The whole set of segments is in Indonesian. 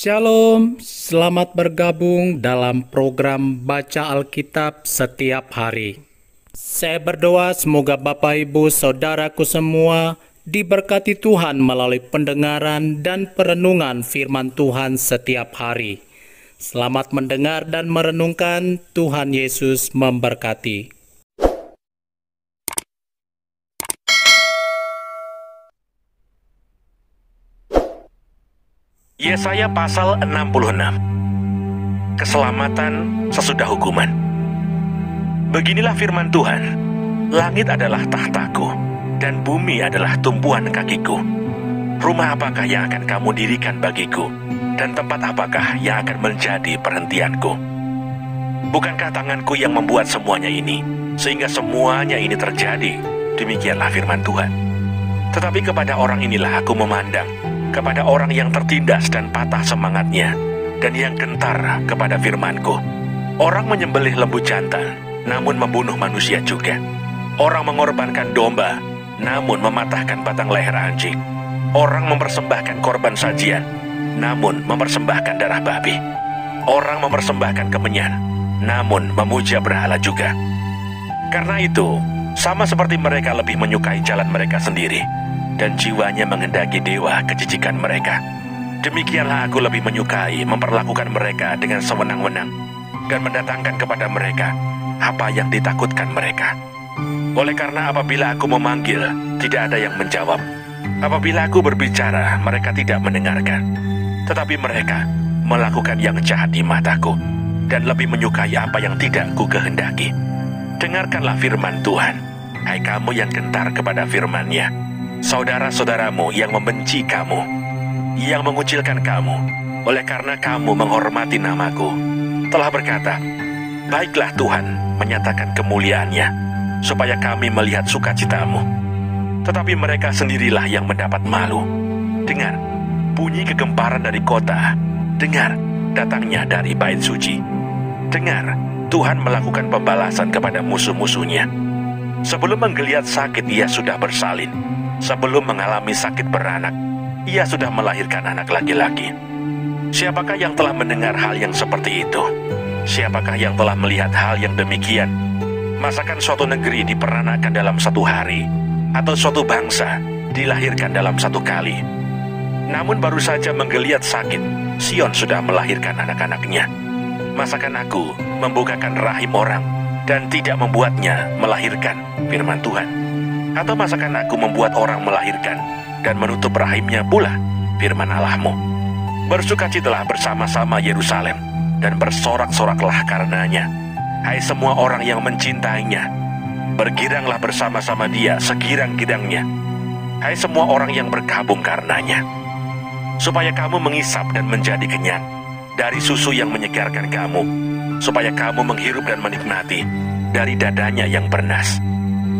Shalom, selamat bergabung dalam program Baca Alkitab setiap hari. Saya berdoa semoga Bapak Ibu Saudaraku semua diberkati Tuhan melalui pendengaran dan perenungan firman Tuhan setiap hari. Selamat mendengar dan merenungkan. Tuhan Yesus memberkati. Yesaya pasal 66. Keselamatan sesudah hukuman. Beginilah firman Tuhan, langit adalah tahtaku, dan bumi adalah tumpuan kakiku. Rumah apakah yang akan kamu dirikan bagiku, dan tempat apakah yang akan menjadi perhentianku? Bukankah tanganku yang membuat semuanya ini, sehingga semuanya ini terjadi? Demikianlah firman Tuhan. Tetapi kepada orang inilah aku memandang, kepada orang yang tertindas dan patah semangatnya, dan yang gentar kepada firman-Ku. Orang menyembelih lembu jantan, namun membunuh manusia juga. Orang mengorbankan domba, namun mematahkan batang leher anjing. Orang mempersembahkan korban sajian, namun mempersembahkan darah babi. Orang mempersembahkan kemenyan, namun memuja berhala juga. Karena itu, sama seperti mereka lebih menyukai jalan mereka sendiri, dan jiwanya menghendaki dewa kejijikan mereka. Demikianlah aku lebih menyukai memperlakukan mereka dengan sewenang-wenang, dan mendatangkan kepada mereka apa yang ditakutkan mereka. Oleh karena apabila aku memanggil, tidak ada yang menjawab. Apabila aku berbicara, mereka tidak mendengarkan. Tetapi mereka melakukan yang jahat di mataku, dan lebih menyukai apa yang tidak ku kehendaki. Dengarkanlah firman Tuhan, hai kamu yang gentar kepada firman-Nya. Saudara-saudaramu yang membenci kamu, yang mengucilkan kamu, oleh karena kamu menghormati namaku, telah berkata, baiklah Tuhan menyatakan kemuliaan-Nya, supaya kami melihat sukacitamu. Tetapi mereka sendirilah yang mendapat malu. Dengar, bunyi kegemparan dari kota. Dengar, datangnya dari bait suci. Dengar, Tuhan melakukan pembalasan kepada musuh-musuhnya. Sebelum menggeliat sakit, ia sudah bersalin. Sebelum mengalami sakit beranak, ia sudah melahirkan anak laki-laki. Siapakah yang telah mendengar hal yang seperti itu? Siapakah yang telah melihat hal yang demikian? Masakan suatu negeri diperanakan dalam satu hari, atau suatu bangsa dilahirkan dalam satu kali? Namun baru saja menggeliat sakit, Sion sudah melahirkan anak-anaknya. Masakan aku membukakan rahim orang, dan tidak membuatnya melahirkan? Firman Tuhan. Atau masakan aku membuat orang melahirkan dan menutup rahimnya pula? Firman Allahmu. Bersukacitalah bersama-sama Yerusalem, dan bersorak-soraklah karenanya, hai semua orang yang mencintainya. Bergiranglah bersama-sama dia segirang-girangnya, hai semua orang yang berkabung karenanya. Supaya kamu mengisap dan menjadi kenyang dari susu yang menyegarkan kamu, supaya kamu menghirup dan menikmati dari dadanya yang bernas.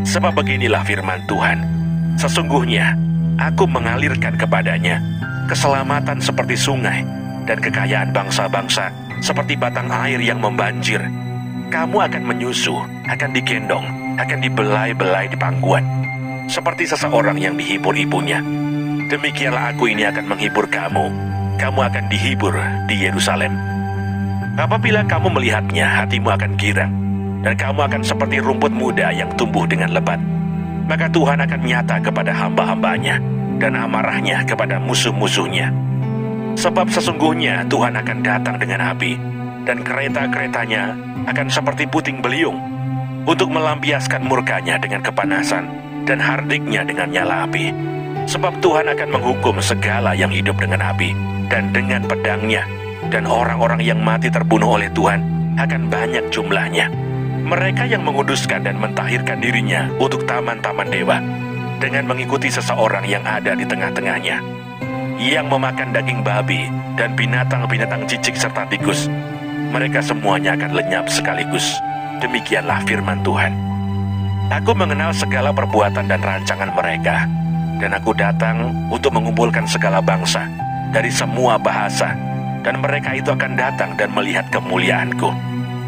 Sebab beginilah firman Tuhan, sesungguhnya aku mengalirkan kepadanya keselamatan seperti sungai, dan kekayaan bangsa-bangsa seperti batang air yang membanjir. Kamu akan menyusu, akan digendong, akan dibelai-belai di pangkuan, seperti seseorang yang dihibur ibunya. Demikianlah aku ini akan menghibur kamu. Kamu akan dihibur di Yerusalem. Apabila kamu melihatnya, hatimu akan girang, dan kamu akan seperti rumput muda yang tumbuh dengan lebat. Maka Tuhan akan nyata kepada hamba-hambanya, dan amarahnya kepada musuh-musuhnya. Sebab sesungguhnya Tuhan akan datang dengan api, dan kereta-keretanya akan seperti puting beliung, untuk melampiaskan murkanya dengan kepanasan, dan hardiknya dengan nyala api. Sebab Tuhan akan menghukum segala yang hidup dengan api, dan dengan pedangnya, dan orang-orang yang mati terbunuh oleh Tuhan akan banyak jumlahnya. Mereka yang menguduskan dan mentahirkan dirinya untuk taman-taman dewa, dengan mengikuti seseorang yang ada di tengah-tengahnya, yang memakan daging babi dan binatang-binatang jijik serta tikus. Mereka semuanya akan lenyap sekaligus. Demikianlah firman Tuhan. Aku mengenal segala perbuatan dan rancangan mereka, dan aku datang untuk mengumpulkan segala bangsa dari semua bahasa, dan mereka itu akan datang dan melihat kemuliaanku.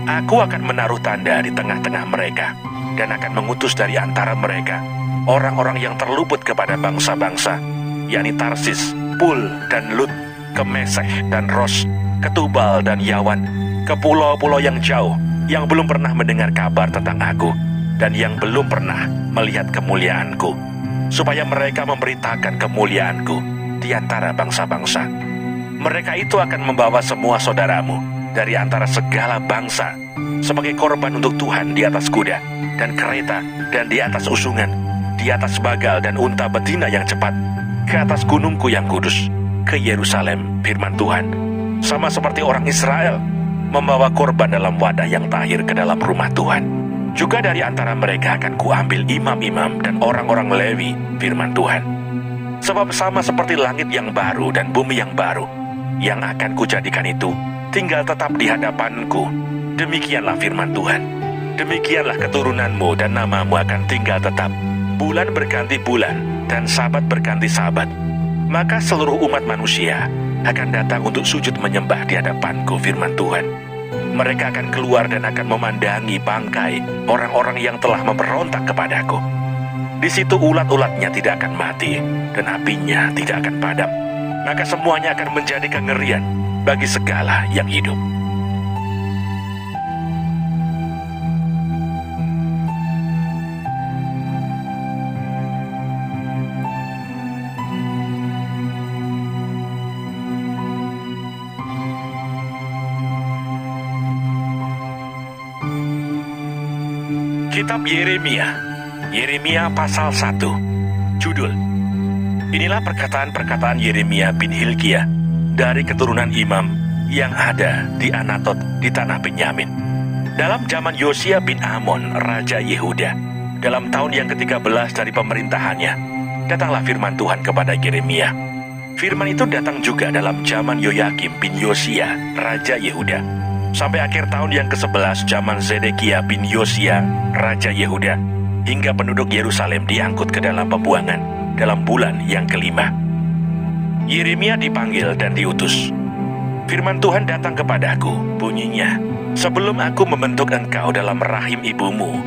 Aku akan menaruh tanda di tengah-tengah mereka, dan akan mengutus dari antara mereka orang-orang yang terluput kepada bangsa-bangsa, yakni Tarsis, Pul, dan Lut, ke Meseh dan Ros, ke Tubal dan Yawan, ke pulau-pulau yang jauh, yang belum pernah mendengar kabar tentang aku, dan yang belum pernah melihat kemuliaanku, supaya mereka memberitakan kemuliaanku di antara bangsa-bangsa. Mereka itu akan membawa semua saudaramu dari antara segala bangsa sebagai korban untuk Tuhan di atas kuda dan kereta dan di atas usungan, di atas bagal dan unta betina yang cepat, ke atas gunungku yang kudus, ke Yerusalem, firman Tuhan, sama seperti orang Israel membawa korban dalam wadah yang tahir ke dalam rumah Tuhan. Juga dari antara mereka akan kuambil imam-imam dan orang-orang Lewi, firman Tuhan. Sebab sama seperti langit yang baru dan bumi yang baru, yang akan kujadikan itu tinggal tetap di hadapanku. Demikianlah firman Tuhan. Demikianlah keturunanmu dan namamu akan tinggal tetap. Bulan berganti bulan dan sabat berganti sabat. Maka seluruh umat manusia akan datang untuk sujud menyembah di hadapanku, firman Tuhan. Mereka akan keluar dan akan memandangi bangkai orang-orang yang telah memberontak kepadaku. Di situ ulat-ulatnya tidak akan mati dan apinya tidak akan padam. Maka semuanya akan menjadi kengerian bagi segala yang hidup. Kitab Yeremia pasal 1. Judul: Inilah perkataan-perkataan Yeremia bin Hilkiah dari keturunan imam yang ada di Anatot di tanah Benyamin. Dalam zaman Yosia bin Amon, Raja Yehuda, dalam tahun yang ke-13 dari pemerintahannya, datanglah firman Tuhan kepada Yeremia. Firman itu datang juga dalam zaman Yoyakim bin Yosia, Raja Yehuda, sampai akhir tahun yang ke-11 zaman Zedekia bin Yosia, Raja Yehuda, hingga penduduk Yerusalem diangkut ke dalam pembuangan dalam bulan yang ke-5. Yeremia dipanggil dan diutus. Firman Tuhan datang kepadaku, bunyinya, sebelum aku membentuk engkau dalam rahim ibumu,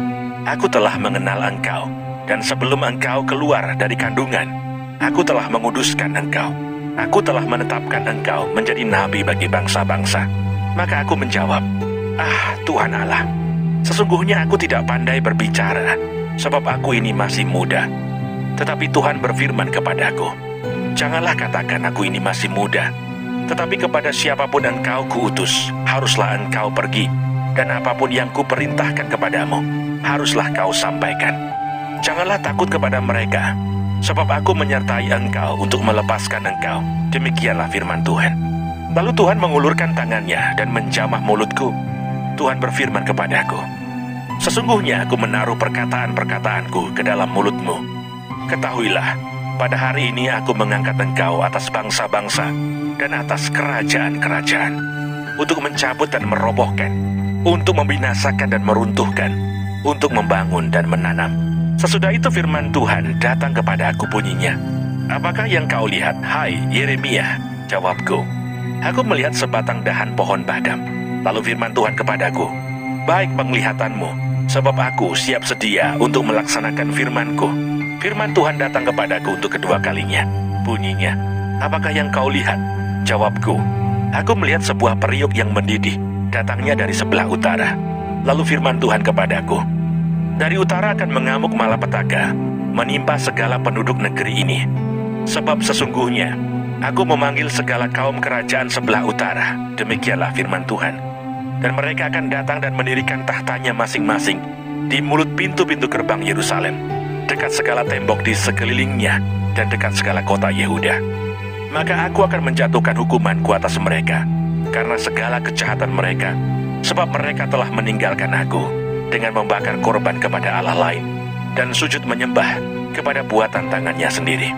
aku telah mengenal engkau, dan sebelum engkau keluar dari kandungan, aku telah menguduskan engkau. Aku telah menetapkan engkau menjadi nabi bagi bangsa-bangsa. Maka aku menjawab, Tuhan Allah, sesungguhnya aku tidak pandai berbicara, sebab aku ini masih muda. Tetapi Tuhan berfirman kepadaku, janganlah katakan aku ini masih muda, tetapi kepada siapapun engkau kuutus, haruslah engkau pergi, dan apapun yang kuperintahkan kepadamu, haruslah kau sampaikan. Janganlah takut kepada mereka, sebab aku menyertai engkau untuk melepaskan engkau. Demikianlah firman Tuhan. Lalu Tuhan mengulurkan tangannya dan menjamah mulutku. Tuhan berfirman kepadaku, sesungguhnya aku menaruh perkataan-perkataanku ke dalam mulutmu. Ketahuilah, pada hari ini aku mengangkat engkau atas bangsa-bangsa dan atas kerajaan-kerajaan, untuk mencabut dan merobohkan, untuk membinasakan dan meruntuhkan, untuk membangun dan menanam. Sesudah itu firman Tuhan datang kepada aku, bunyinya, apakah yang kau lihat, hai Yeremia? Jawabku, aku melihat sebatang dahan pohon badam. Lalu firman Tuhan kepadaku, baik penglihatanmu, sebab aku siap sedia untuk melaksanakan firman-Ku. Firman Tuhan datang kepadaku untuk kedua kalinya. Bunyinya, apakah yang kau lihat? Jawabku, aku melihat sebuah periuk yang mendidih, datangnya dari sebelah utara. Lalu firman Tuhan kepadaku, dari utara akan mengamuk malapetaka, menimpa segala penduduk negeri ini. Sebab sesungguhnya, aku memanggil segala kaum kerajaan sebelah utara. Demikianlah firman Tuhan. Dan mereka akan datang dan mendirikan tahtanya masing-masing di mulut pintu-pintu gerbang Yerusalem, dekat segala tembok di sekelilingnya, dan dekat segala kota Yehuda. Maka aku akan menjatuhkan hukumanku atas mereka, karena segala kejahatan mereka, sebab mereka telah meninggalkan aku, dengan membakar korban kepada Allah lain, dan sujud menyembah kepada buatan tangannya sendiri.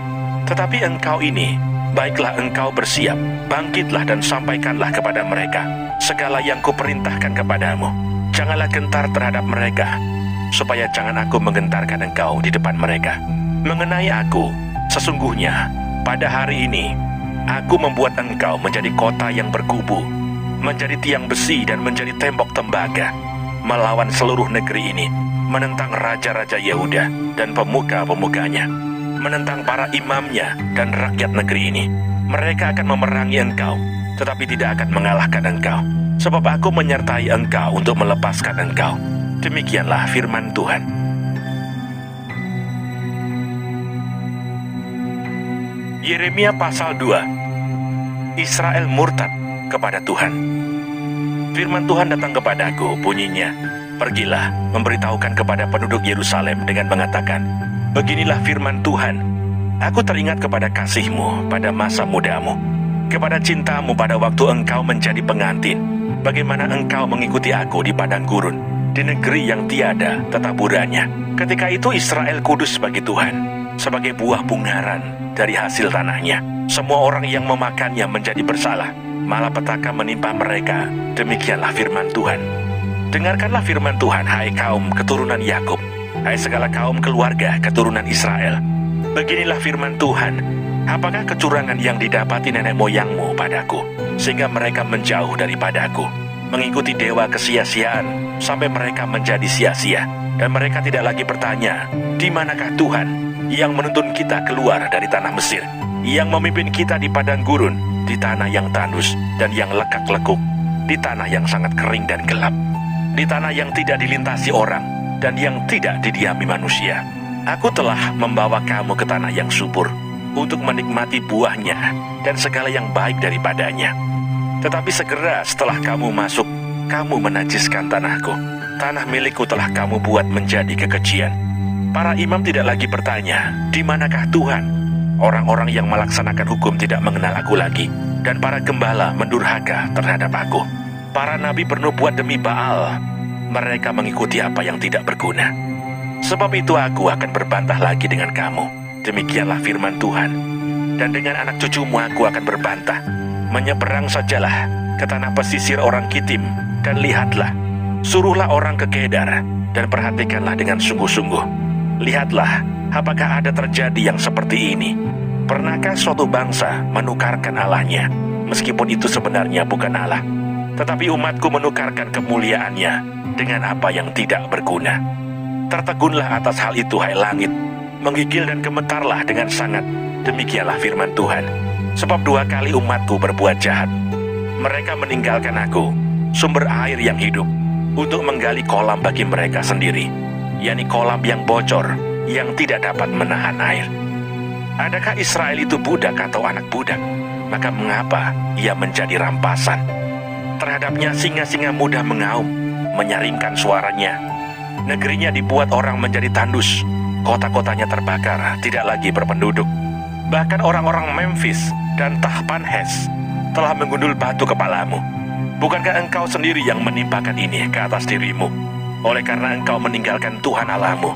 Tetapi engkau ini, baiklah engkau bersiap, bangkitlah dan sampaikanlah kepada mereka segala yang kuperintahkan kepadamu. Janganlah gentar terhadap mereka, supaya jangan aku menggentarkan engkau di depan mereka. Mengenai aku, sesungguhnya pada hari ini, aku membuat engkau menjadi kota yang berkubu, menjadi tiang besi dan menjadi tembok tembaga, melawan seluruh negeri ini, menentang raja-raja Yehuda dan pemuka-pemukanya, menentang para imamnya dan rakyat negeri ini. Mereka akan memerangi engkau, tetapi tidak akan mengalahkan engkau. Sebab aku menyertai engkau untuk melepaskan engkau. Demikianlah firman Tuhan. Yeremia pasal 2. Israel murtad kepada Tuhan. Firman Tuhan datang kepadaku, bunyinya, pergilah, memberitahukan kepada penduduk Yerusalem dengan mengatakan, beginilah firman Tuhan, aku teringat kepada kasihmu pada masa mudamu, kepada cintamu pada waktu engkau menjadi pengantin, bagaimana engkau mengikuti aku di padang gurun, di negeri yang tiada tetaburannya. Ketika itu Israel kudus bagi Tuhan, sebagai buah bungaran dari hasil tanahnya. Semua orang yang memakannya menjadi bersalah, malapetaka menimpa mereka. Demikianlah firman Tuhan. Dengarkanlah firman Tuhan, hai kaum keturunan Yakub, hai segala kaum keluarga keturunan Israel. Beginilah firman Tuhan, apakah kecurangan yang didapati nenek moyangmu padaku, sehingga mereka menjauh daripadaku, mengikuti dewa kesia-siaan, sampai mereka menjadi sia-sia, dan mereka tidak lagi bertanya, di manakah Tuhan yang menuntun kita keluar dari tanah Mesir, yang memimpin kita di padang gurun, di tanah yang tandus dan yang lekak-lekuk, di tanah yang sangat kering dan gelap, di tanah yang tidak dilintasi orang dan yang tidak didiami manusia. Aku telah membawa kamu ke tanah yang subur untuk menikmati buahnya dan segala yang baik daripadanya. Tetapi segera setelah kamu masuk, kamu menajiskan tanahku. Tanah milikku telah kamu buat menjadi kekejian. Para imam tidak lagi bertanya, di manakah Tuhan? Orang-orang yang melaksanakan hukum tidak mengenal aku lagi, dan para gembala mendurhaka terhadap aku. Para nabi bernubuat demi Baal. Mereka mengikuti apa yang tidak berguna. Sebab itu aku akan berbantah lagi dengan kamu. Demikianlah firman Tuhan. Dan dengan anak cucumu aku akan berbantah. Menyeberang sajalah ke tanah pesisir orang Kitim, dan lihatlah, suruhlah orang ke Kedar, dan perhatikanlah dengan sungguh-sungguh. Lihatlah, apakah ada terjadi yang seperti ini? Pernahkah suatu bangsa menukarkan Allahnya, meskipun itu sebenarnya bukan Allah? Tetapi umatku menukarkan kemuliaannya dengan apa yang tidak berguna. Tertegunlah atas hal itu, hai langit, menggigil dan gemetarlah dengan sangat. Demikianlah firman Tuhan. Sebab 2 kali umatku berbuat jahat. Mereka meninggalkan aku, sumber air yang hidup, untuk menggali kolam bagi mereka sendiri, yakni kolam yang bocor, yang tidak dapat menahan air. Adakah Israel itu budak atau anak budak? Maka mengapa ia menjadi rampasan? Terhadapnya singa-singa muda mengaum, menyaringkan suaranya. Negerinya dibuat orang menjadi tandus, kota-kotanya terbakar, tidak lagi berpenduduk. Bahkan orang-orang Memphis dan Tahpanhes telah menggundul batu kepalamu. Bukankah engkau sendiri yang menimpakan ini ke atas dirimu? Oleh karena engkau meninggalkan Tuhan Allahmu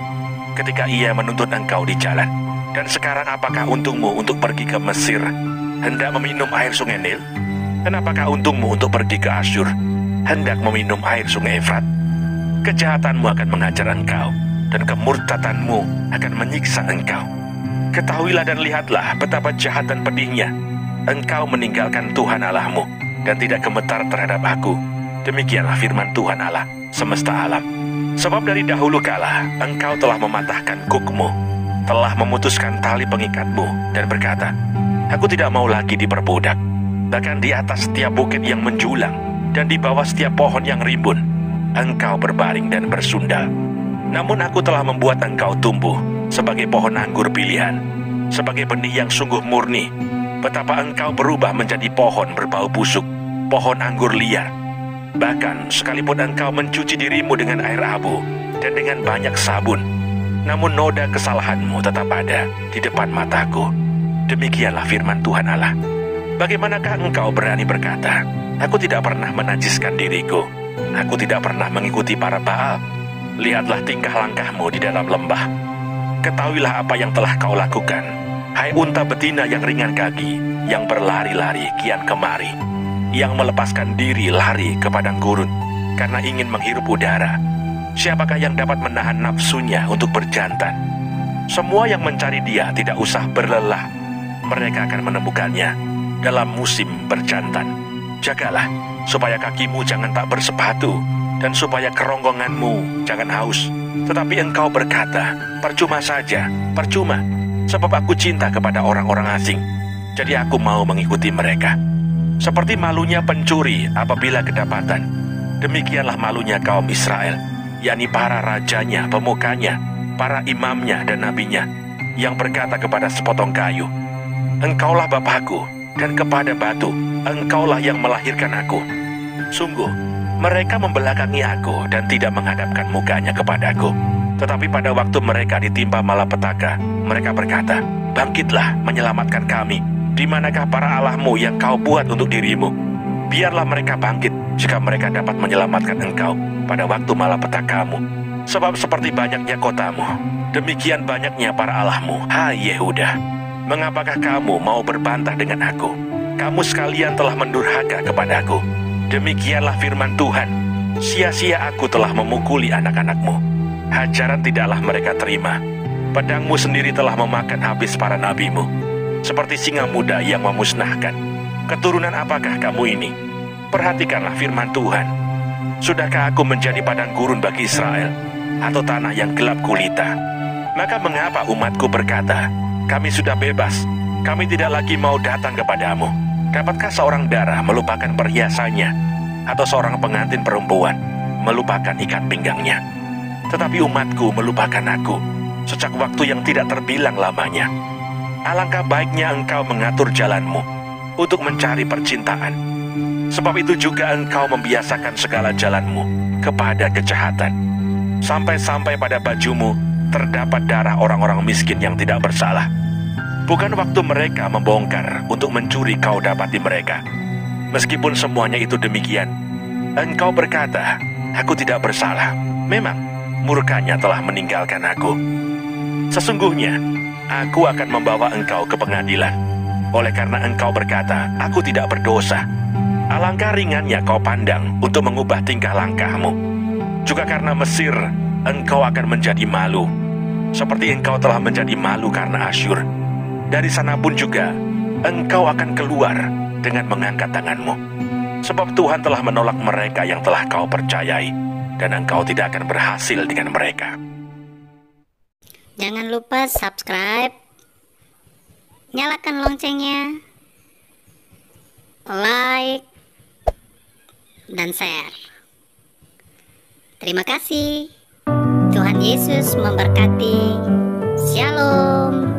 ketika ia menuntun engkau di jalan. Dan sekarang apakah untungmu untuk pergi ke Mesir, hendak meminum air sungai Nil? Dan apakah untungmu untuk pergi ke Asyur, hendak meminum air sungai Efrat? Kejahatanmu akan mengajar engkau, dan kemurtadanmu akan menyiksa engkau. Ketahuilah dan lihatlah betapa jahat dan pedihnya. Engkau meninggalkan Tuhan Allahmu, dan tidak gemetar terhadap aku. Demikianlah firman Tuhan Allah semesta alam. Sebab dari dahulu kala engkau telah mematahkan kukmu, telah memutuskan tali pengikatmu, dan berkata, aku tidak mau lagi diperbudak. Bahkan di atas setiap bukit yang menjulang, dan di bawah setiap pohon yang rimbun, engkau berbaring dan bersundal. Namun aku telah membuat engkau tumbuh sebagai pohon anggur pilihan, sebagai benih yang sungguh murni. Betapa engkau berubah menjadi pohon berbau busuk, pohon anggur liar. Bahkan sekalipun engkau mencuci dirimu dengan air abu dan dengan banyak sabun, namun noda kesalahanmu tetap ada di depan mataku. Demikianlah firman Tuhan Allah. Bagaimanakah engkau berani berkata, aku tidak pernah menajiskan diriku, aku tidak pernah mengikuti para Baal? Lihatlah tingkah langkahmu di dalam lembah. Ketahuilah apa yang telah kau lakukan, hai unta betina yang ringan kaki, yang berlari-lari kian kemari, yang melepaskan diri lari ke padang gurun karena ingin menghirup udara. Siapakah yang dapat menahan nafsunya untuk berjantan? Semua yang mencari dia tidak usah berlelah, mereka akan menemukannya dalam musim berjantan. Jagalah supaya kakimu jangan tak bersepatu, dan supaya kerongkonganmu jangan haus. Tetapi engkau berkata, percuma saja, percuma, sebab aku cinta kepada orang-orang asing. Jadi aku mau mengikuti mereka. Seperti malunya pencuri apabila kedapatan, demikianlah malunya kaum Israel, yakni para rajanya, pemukanya, para imamnya dan nabinya, yang berkata kepada sepotong kayu, "Engkaulah Bapakku," dan kepada batu, "Engkaulah yang melahirkan aku." Sungguh, mereka membelakangi aku dan tidak menghadapkan mukanya kepadaku. Tetapi pada waktu mereka ditimpa malapetaka, mereka berkata, "Bangkitlah, menyelamatkan kami. Di manakah para allahmu yang kau buat untuk dirimu? Biarlah mereka bangkit jika mereka dapat menyelamatkan engkau pada waktu malapetakamu. Sebab seperti banyaknya kotamu, demikian banyaknya para allahmu, hai Yehuda. Mengapakah kamu mau berbantah dengan aku? Kamu sekalian telah mendurhaka kepadaku. Demikianlah firman Tuhan, sia-sia aku telah memukuli anak-anakmu. Hajaran tidaklah mereka terima. Pedangmu sendiri telah memakan habis para nabimu. Seperti singa muda yang memusnahkan. Keturunan apakah kamu ini? Perhatikanlah firman Tuhan. Sudahkah aku menjadi padang gurun bagi Israel, atau tanah yang gelap gulita? Maka mengapa umatku berkata, kami sudah bebas, kami tidak lagi mau datang kepadamu? Dapatkah seorang darah melupakan perhiasannya, atau seorang pengantin perempuan melupakan ikat pinggangnya? Tetapi umatku melupakan aku, sejak waktu yang tidak terbilang lamanya. Alangkah baiknya engkau mengatur jalanmu untuk mencari percintaan. Sebab itu juga engkau membiasakan segala jalanmu kepada kejahatan. Sampai-sampai pada bajumu terdapat darah orang-orang miskin yang tidak bersalah. Bukan waktu mereka membongkar untuk mencuri kau dapati mereka. Meskipun semuanya itu demikian, engkau berkata, aku tidak bersalah. Memang, murkanya telah meninggalkan aku. Sesungguhnya, aku akan membawa engkau ke pengadilan. Oleh karena engkau berkata, aku tidak berdosa. Alangkah ringannya kau pandang untuk mengubah tingkah langkahmu. Juga karena Mesir, engkau akan menjadi malu, seperti engkau telah menjadi malu karena Asyur. Dari sana pun juga, engkau akan keluar dengan mengangkat tanganmu. Sebab Tuhan telah menolak mereka yang telah kau percayai, dan engkau tidak akan berhasil dengan mereka. Jangan lupa subscribe, nyalakan loncengnya, like, dan share. Terima kasih. Tuhan Yesus memberkati. Shalom.